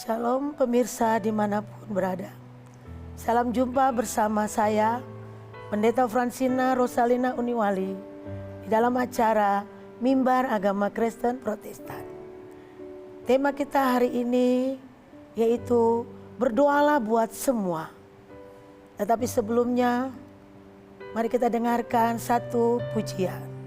Shalom pemirsa dimanapun berada. Salam jumpa bersama saya, Pendeta Fransina Rosalina Uniwali, di dalam acara Mimbar Agama Kristen Protestan. Tema kita hari ini yaitu berdoalah buat semua. Tetapi sebelumnya, mari kita dengarkan satu pujian.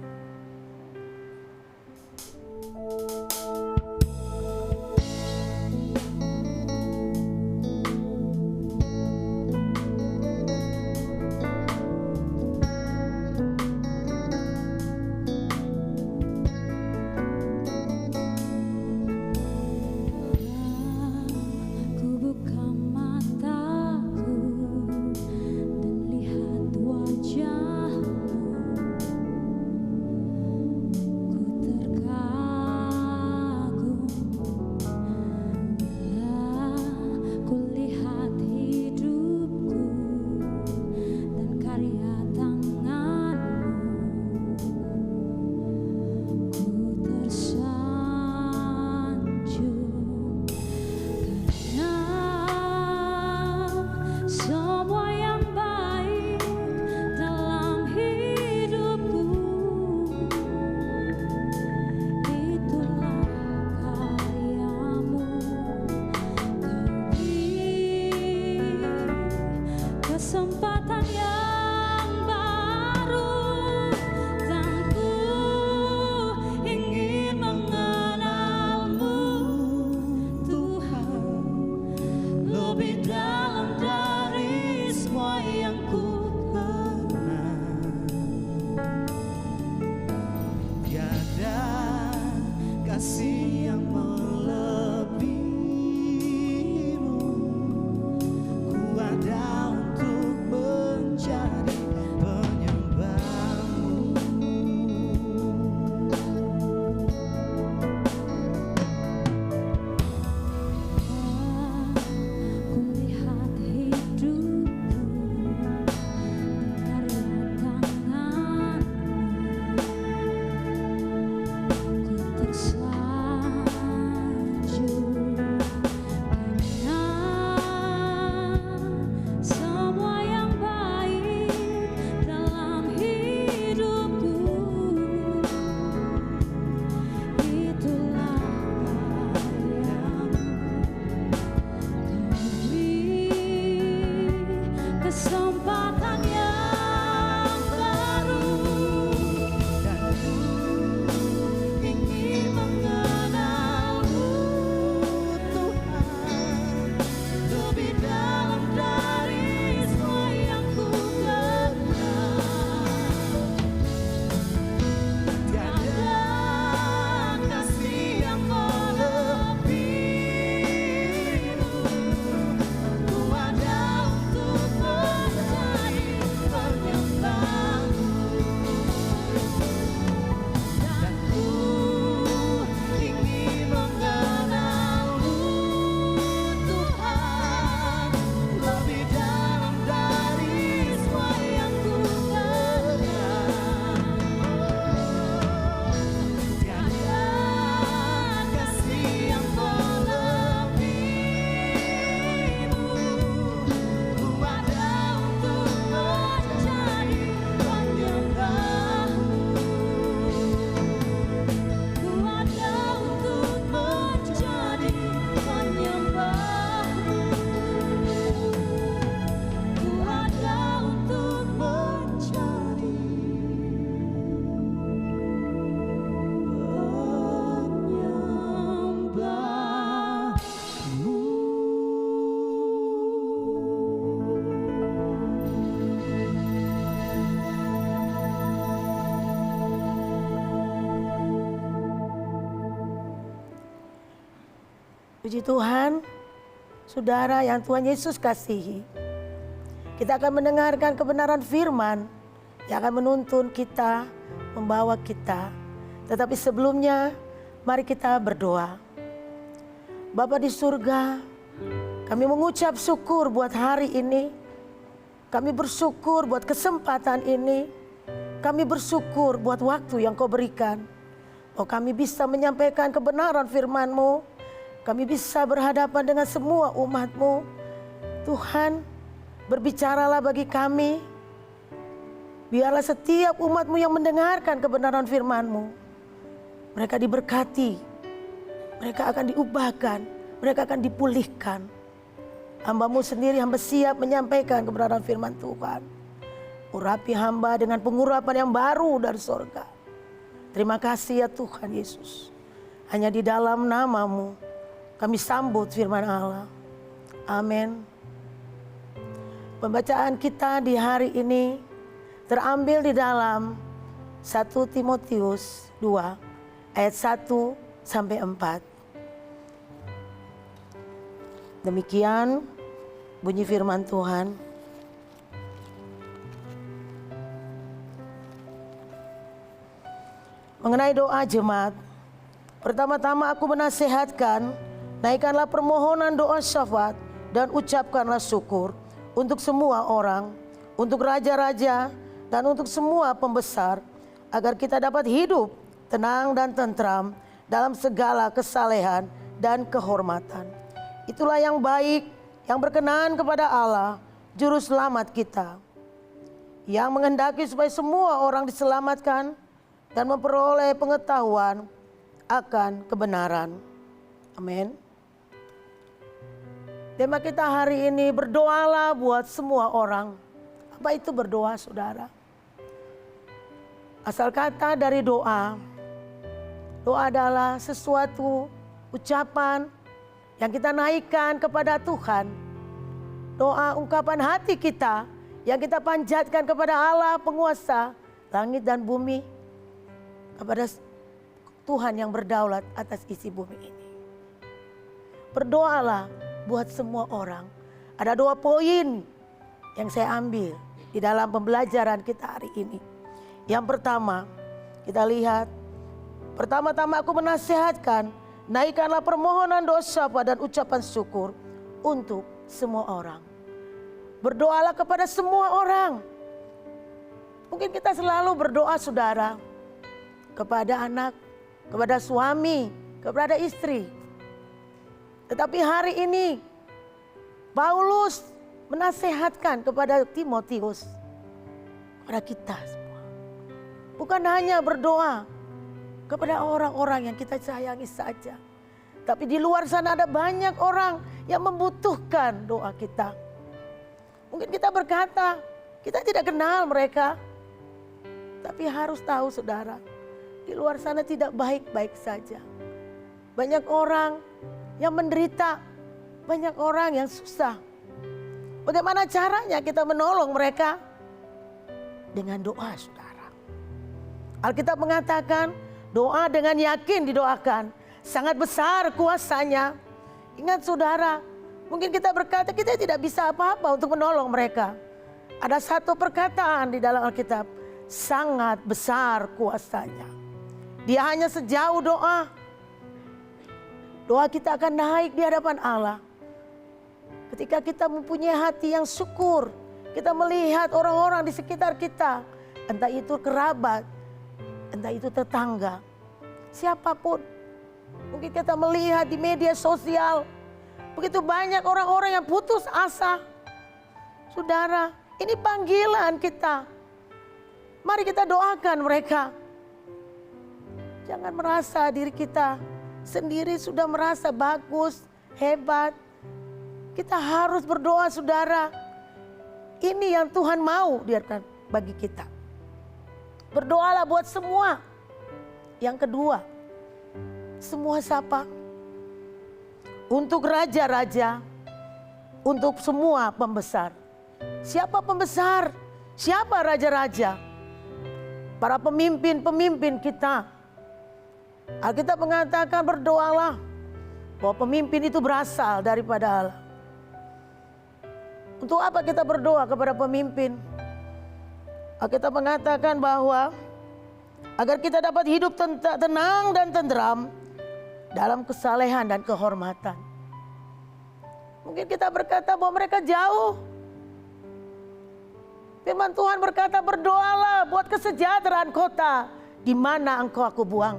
Puji Tuhan, saudara yang Tuhan Yesus kasihi. Kita akan mendengarkan kebenaran firman yang akan menuntun kita, membawa kita. Tetapi sebelumnya, mari kita berdoa. Bapa di surga, kami mengucap syukur buat hari ini. Kami bersyukur buat kesempatan ini. Kami bersyukur buat waktu yang Kau berikan. Oh, kami bisa menyampaikan kebenaran firman-Mu. kami bisa berhadapan dengan semua umat-Mu. Tuhan, berbicaralah bagi kami. Biarlah setiap umat-Mu yang mendengarkan kebenaran firman-Mu, mereka diberkati, mereka akan diubahkan, mereka akan dipulihkan. Hamba-Mu sendiri, hamba siap menyampaikan kebenaran firman Tuhan. Urapi hamba dengan pengurapan yang baru dari sorga. Terima kasih ya Tuhan Yesus. Hanya di dalam nama-Mu kami sambut firman Allah. Amin. Pembacaan kita di hari ini terambil di dalam 1 Timotius 2 ayat 1 sampai 4. Demikian bunyi firman Tuhan. Mengenai doa jemaat, pertama-tama aku menasihatkan, naikkanlah permohonan doa syafaat dan ucapkanlah syukur untuk semua orang, untuk raja-raja dan untuk semua pembesar, agar kita dapat hidup tenang dan tentram dalam segala kesalehan dan kehormatan. Itulah yang baik, yang berkenan kepada Allah, Juru Selamat kita, yang menghendaki supaya semua orang diselamatkan dan memperoleh pengetahuan akan kebenaran. Amin. Tema kita hari ini, berdoalah buat semua orang. Apa itu berdoa, saudara? Asal kata dari doa. Doa adalah sesuatu ucapan yang kita naikkan kepada Tuhan. Doa ungkapan hati kita yang kita panjatkan kepada Allah penguasa langit dan bumi, kepada Tuhan yang berdaulat atas isi bumi ini. Berdoalah buat semua orang. Ada 2 poin yang saya ambil di dalam pembelajaran kita hari ini. Yang pertama, kita lihat, pertama-tama aku menasihatkan, naikkanlah permohonan doa syafaat dan ucapan syukur untuk semua orang. Berdoalah kepada semua orang. Mungkin kita selalu berdoa, saudara, kepada anak, kepada suami, kepada istri. Tetapi hari ini Paulus menasehatkan kepada Timotius, kepada kita semua. Bukan hanya berdoa kepada orang-orang yang kita sayangi saja, tapi di luar sana ada banyak orang yang membutuhkan doa kita. Mungkin kita berkata, kita tidak kenal mereka. Tapi harus tahu, saudara, di luar sana tidak baik-baik saja. Banyak orang yang menderita, banyak orang yang susah. Bagaimana caranya kita menolong mereka? Dengan doa, saudara. Alkitab mengatakan, doa dengan yakin didoakan, sangat besar kuasanya. Ingat, saudara, mungkin kita berkata kita tidak bisa apa-apa untuk menolong mereka. Ada satu perkataan di dalam Alkitab, sangat besar kuasanya. Dia hanya sejauh doa. Doa kita akan naik di hadapan Allah. Ketika kita mempunyai hati yang syukur, kita melihat orang-orang di sekitar kita, entah itu kerabat, entah itu tetangga, siapapun. Mungkin kita melihat di media sosial, begitu banyak orang-orang yang putus asa. Saudara, ini panggilan kita. Mari kita doakan mereka. Jangan merasa diri kita sendiri sudah merasa bagus, hebat. Kita harus berdoa, saudara. Ini yang Tuhan mau biarkan bagi kita. Berdoalah buat semua. Yang kedua, semua siapa? Untuk raja-raja, untuk semua pembesar. Siapa pembesar? Siapa raja-raja? Para pemimpin-pemimpin kita. Alkitab mengatakan berdoalah bahwa pemimpin itu berasal daripada Allah. Untuk apa kita berdoa kepada pemimpin? Alkitab mengatakan bahwa agar kita dapat hidup tenang dan tenteram dalam kesalehan dan kehormatan. Mungkin kita berkata bahwa mereka jauh. Firman Tuhan berkata, berdoalah buat kesejahteraan kota di mana engkau aku buang.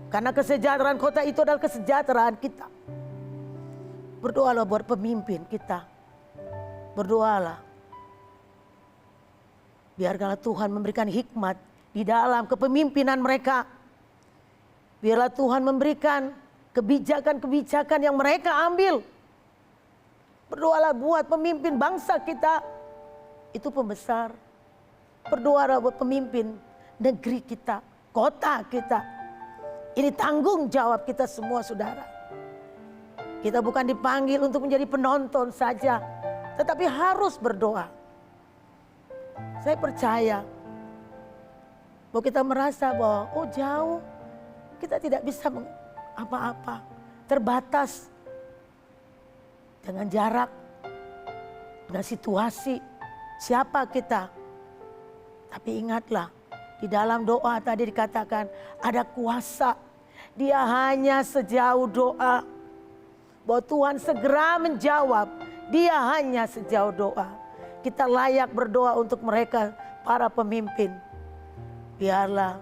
Karena kesejahteraan kota itu adalah kesejahteraan kita. Berdoalah buat pemimpin kita. Berdoalah. Biarkanlah Tuhan memberikan hikmat di dalam kepemimpinan mereka. Biarlah Tuhan memberikan kebijakan-kebijakan yang mereka ambil. Berdoalah buat pemimpin bangsa kita. Itu pembesar. Berdoalah buat pemimpin negeri kita, kota kita. Ini tanggung jawab kita semua, saudara. Kita bukan dipanggil untuk menjadi penonton saja, tetapi harus berdoa. Saya percaya bahwa kita merasa bahwa jauh, kita tidak bisa apa-apa, terbatas dengan jarak, dengan situasi, siapa kita. Tapi ingatlah, di dalam doa tadi dikatakan ada kuasa. Dia hanya sejauh doa. Bahwa Tuhan segera menjawab, dia hanya sejauh doa. Kita layak berdoa untuk mereka, para pemimpin. Biarlah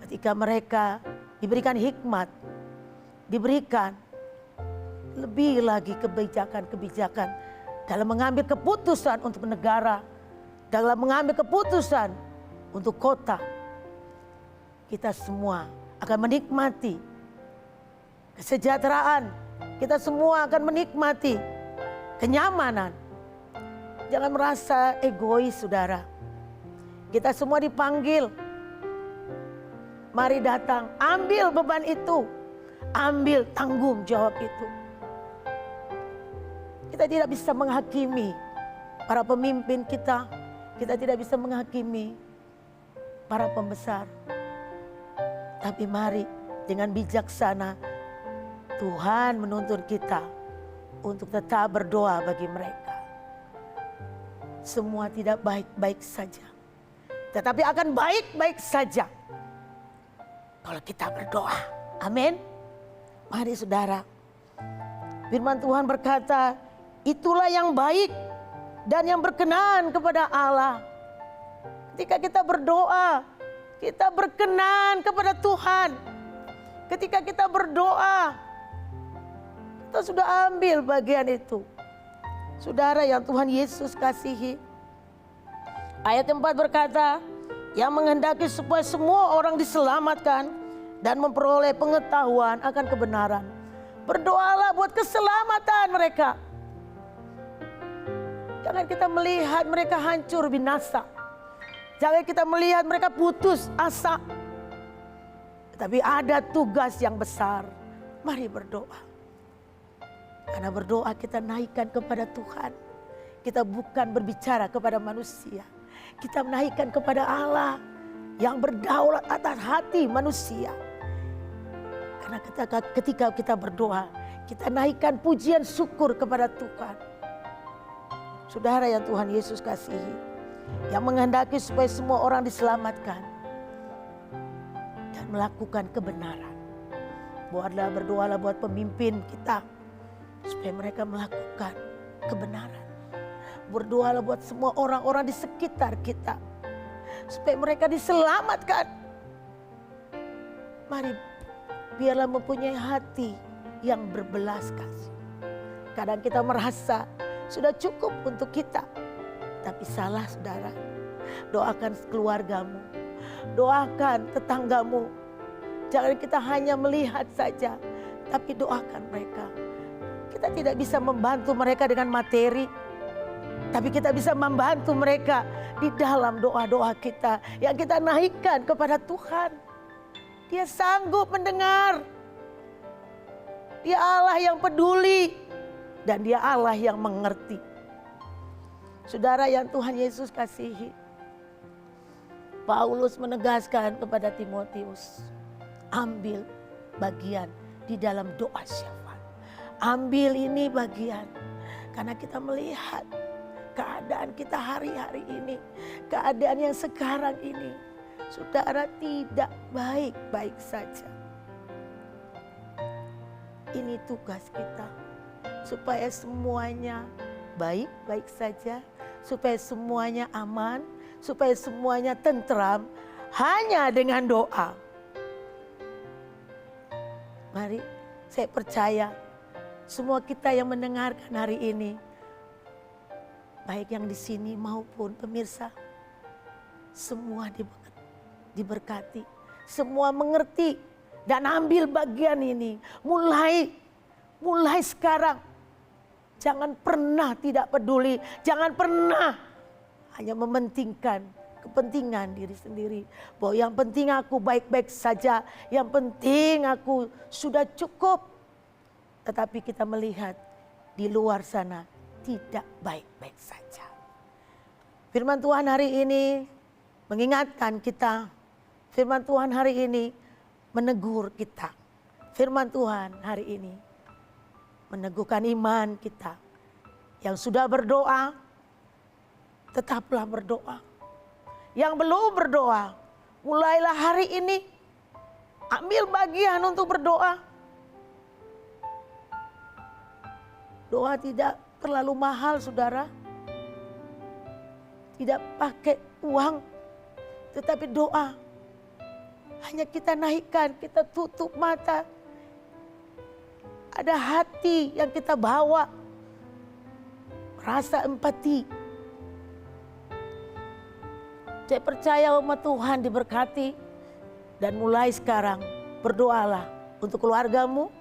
ketika mereka diberikan hikmat, diberikan lebih lagi kebijakan-kebijakan dalam mengambil keputusan untuk negara, dalam mengambil keputusan untuk kota. Kita semua akan menikmati kesejahteraan, kita semua akan menikmati kenyamanan. Jangan merasa egois, saudara. Kita semua dipanggil. Mari datang, ambil beban itu. Ambil tanggung jawab itu. Kita tidak bisa menghakimi para pemimpin kita. Kita tidak bisa menghakimi para pembesar. Tapi mari dengan bijaksana, Tuhan menuntun kita untuk tetap berdoa bagi mereka. Semua tidak baik-baik saja, tetapi akan baik-baik saja kalau kita berdoa. Amin. Mari saudara, firman Tuhan berkata, itulah yang baik dan yang berkenan kepada Allah. Ketika kita berdoa, kita berkenan kepada Tuhan. Ketika kita berdoa, kita sudah ambil bagian itu. Saudara yang Tuhan Yesus kasihi. Ayat 4 berkata, yang menghendaki supaya semua orang diselamatkan dan memperoleh pengetahuan akan kebenaran. Berdoalah buat keselamatan mereka. Jangan kita melihat mereka hancur binasa. Jangan kita melihat mereka putus asa. Tapi ada tugas yang besar. Mari berdoa. Karena berdoa kita naikkan kepada Tuhan. Kita bukan berbicara kepada manusia. Kita menaikkan kepada Allah yang berdaulat atas hati manusia. Karena ketika kita berdoa, kita naikkan pujian syukur kepada Tuhan. Saudara yang Tuhan Yesus kasihi, yang menghendaki supaya semua orang diselamatkan dan melakukan kebenaran. Berdoalah buat pemimpin kita supaya mereka melakukan kebenaran. Berdoalah buat semua orang-orang di sekitar kita supaya mereka diselamatkan. Mari biarlah mempunyai hati yang berbelas kasih. Kadang kita merasa sudah cukup untuk kita, tapi salah, saudara. Doakan keluargamu, doakan tetanggamu. Jangan kita hanya melihat saja, tapi doakan mereka. Kita tidak bisa membantu mereka dengan materi, tapi kita bisa membantu mereka di dalam doa-doa kita yang kita naikkan kepada Tuhan. Dia sanggup mendengar. Dia Allah yang peduli dan Dia Allah yang mengerti. Saudara yang Tuhan Yesus kasihi, Paulus menegaskan kepada Timotius, ambil bagian di dalam doa syafaat. Ambil ini bagian, karena kita melihat keadaan kita hari-hari ini, keadaan yang sekarang ini, saudara, tidak baik-baik saja. Ini tugas kita, supaya semuanya baik-baik saja, supaya semuanya aman, supaya semuanya tentram, hanya dengan doa. Mari, saya percaya semua kita yang mendengarkan hari ini, baik yang di sini maupun pemirsa, semua diberkati, semua mengerti dan ambil bagian ini. Mulai sekarang, jangan pernah tidak peduli, jangan pernah hanya mementingkan kepentingan diri sendiri. Bahwa yang penting aku baik-baik saja, yang penting aku sudah cukup. Tetapi kita melihat di luar sana tidak baik-baik saja. Firman Tuhan hari ini mengingatkan kita. Firman Tuhan hari ini menegur kita. Firman Tuhan hari ini meneguhkan iman kita. Yang sudah berdoa, tetaplah berdoa. Yang belum berdoa, mulailah hari ini ambil bagian untuk berdoa. Doa tidak terlalu mahal, saudara. Tidak pakai uang, tetapi doa hanya kita naikkan, kita tutup mata. Ada hati yang kita bawa, rasa empati. Saya percaya umat Tuhan diberkati. Dan mulai sekarang berdoalah untuk keluargamu.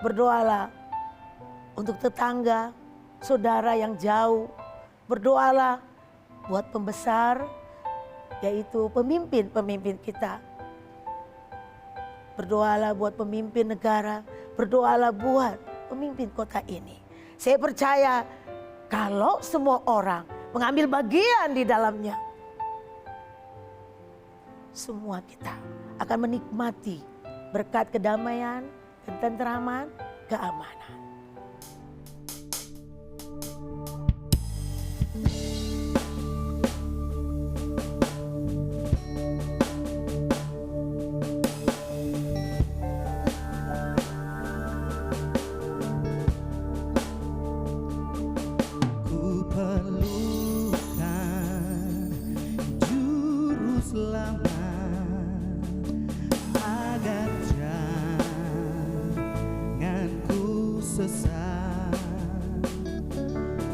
Berdoalah untuk tetangga, saudara yang jauh. Berdoalah buat pembesar, yaitu pemimpin-pemimpin kita. Berdoalah buat pemimpin negara. Berdoalah buat pemimpin kota ini. Saya percaya kalau semua orang mengambil bagian di dalamnya, semua kita akan menikmati berkat kedamaian, ketenteraman, keamanan. Ku perlukan juru selamat agar janganku sesat.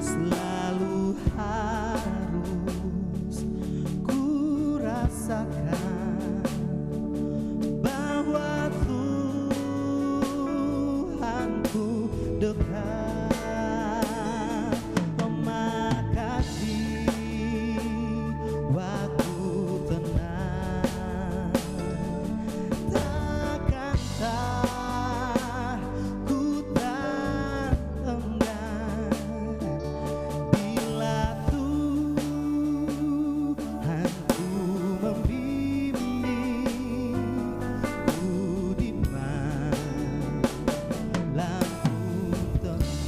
Selalu harus ku rasakan bahwa Tuhanku dekat. Memakat jiwaku tenang, takkan takut dan enggan bila Tuhanku membimbing ku di malam lampu tenang.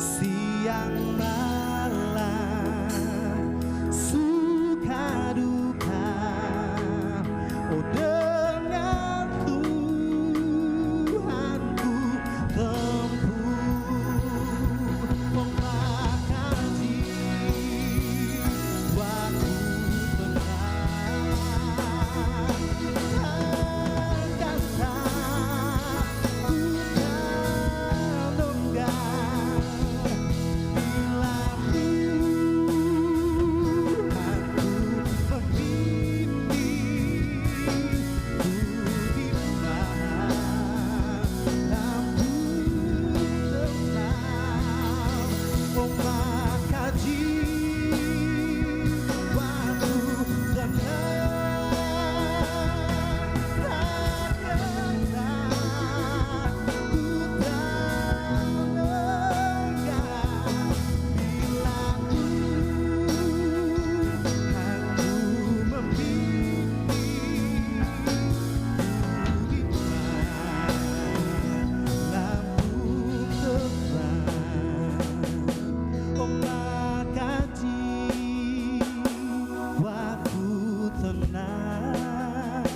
siang malam, suka duka, oh dengan Tuhanku tempuh, memakan jiwaku tenang, terkasa ku kan longgar bila Tuhanku membimbing ku di mana lampu terang, oh maka jiwaku tenang, terkena ku tak lengah bila Tuhanku membimbing ku di mana lampu terang, oh maka jiwaku tenang,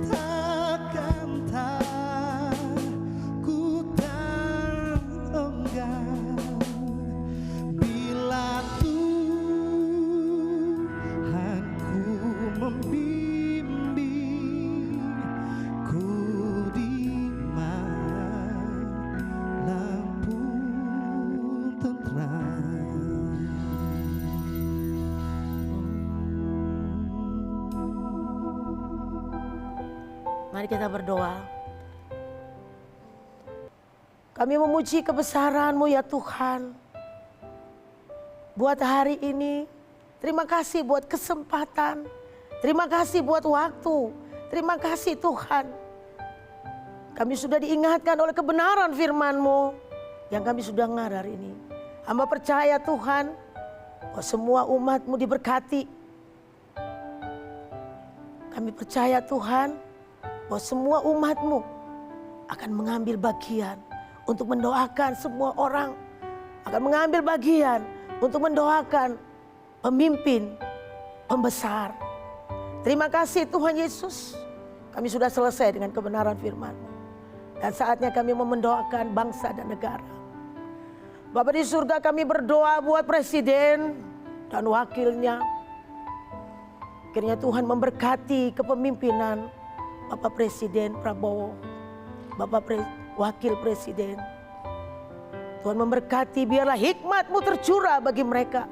takkan takut dan enggan bila Tuhanku membimbing ku di mana lampu terang. Mari kita berdoa. Kami memuji kebesaran-Mu ya Tuhan. Buat hari ini, terima kasih buat kesempatan. Terima kasih buat waktu. Terima kasih Tuhan. Kami sudah diingatkan oleh kebenaran firman-Mu yang kami sudah dengar hari ini. Hamba percaya Tuhan, bahwa semua umat-Mu diberkati. Kami percaya Tuhan, bahwa semua umat-Mu akan mengambil bagian untuk mendoakan semua orang. Akan mengambil bagian untuk mendoakan pemimpin, pembesar. Terima kasih Tuhan Yesus. Kami sudah selesai dengan kebenaran firman-Mu. Dan saatnya kami mau mendoakan bangsa dan negara. Bapa di surga, kami berdoa buat presiden dan wakilnya. Kiranya Tuhan memberkati kepemimpinan Bapak Presiden Prabowo, Wakil Presiden. Tuhan memberkati, biarlah hikmat-Mu tercurah bagi mereka.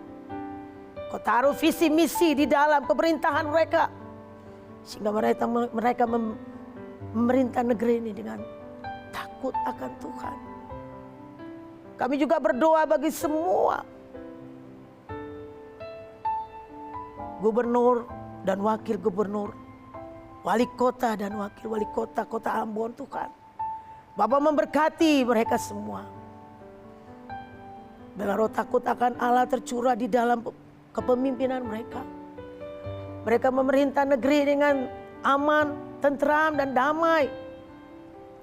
Kau taruh visi misi di dalam pemerintahan mereka, sehingga mereka memerintah negeri ini dengan takut akan Tuhan. Kami juga berdoa bagi semua gubernur dan wakil gubernur, wali kota dan wakil wali kota Kota Ambon Tuhan. Bapa memberkati mereka semua. Biarlah roh takut akan Allah tercurah di dalam kepemimpinan mereka. Mereka memerintah negeri dengan aman, tentram dan damai.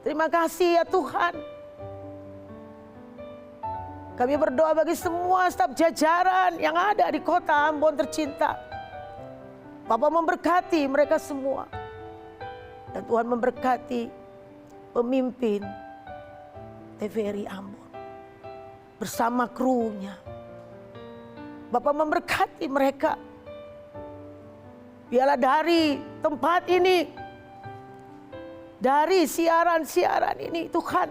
Terima kasih ya Tuhan. Kami berdoa bagi semua staf jajaran yang ada di Kota Ambon tercinta. Bapa memberkati mereka semua. Dan Tuhan memberkati pemimpin TVRI Ambon bersama krunya. Bapa memberkati mereka. Biarlah dari tempat ini, dari siaran-siaran ini Tuhan,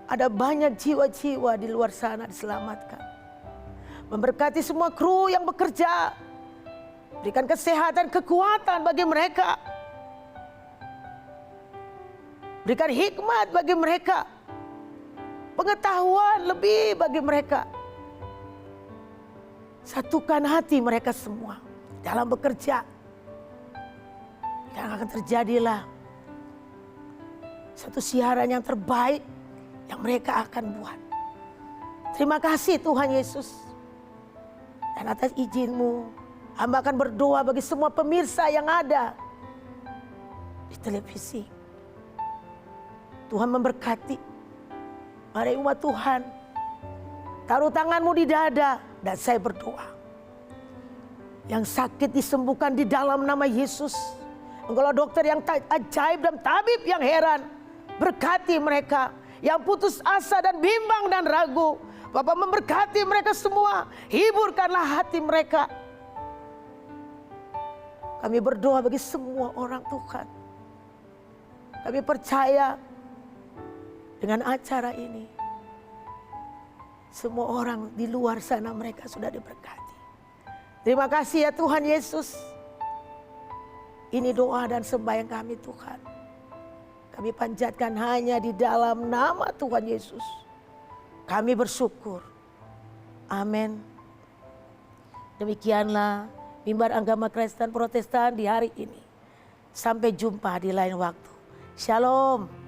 ada banyak jiwa-jiwa di luar sana diselamatkan. Memberkati semua kru yang bekerja. Berikan kesehatan, kekuatan bagi mereka. Berikan hikmat bagi mereka. Pengetahuan lebih bagi mereka. Satukan hati mereka semua dalam bekerja. Dan akan terjadilah satu siaran yang terbaik yang mereka akan buat. Terima kasih Tuhan Yesus. Dan atas izin-Mu, hamba akan berdoa bagi semua pemirsa yang ada di televisi. Tuhan memberkati. Mari umat Tuhan, taruh tanganmu di dada dan saya berdoa. Yang sakit disembuhkan di dalam nama Yesus. Engkaulah dokter yang ajaib dan tabib yang heran. Berkati mereka yang putus asa dan bimbang dan ragu. Bapa memberkati mereka semua. Hiburkanlah hati mereka. Kami berdoa bagi semua orang Tuhan. Kami percaya dengan acara ini, semua orang di luar sana mereka sudah diberkati. Terima kasih ya Tuhan Yesus. Ini doa dan sembahyang kami Tuhan. Kami panjatkan hanya di dalam nama Tuhan Yesus. Kami bersyukur. Amin. Demikianlah mimbar agama Kristen Protestan di hari ini. Sampai jumpa di lain waktu. Shalom.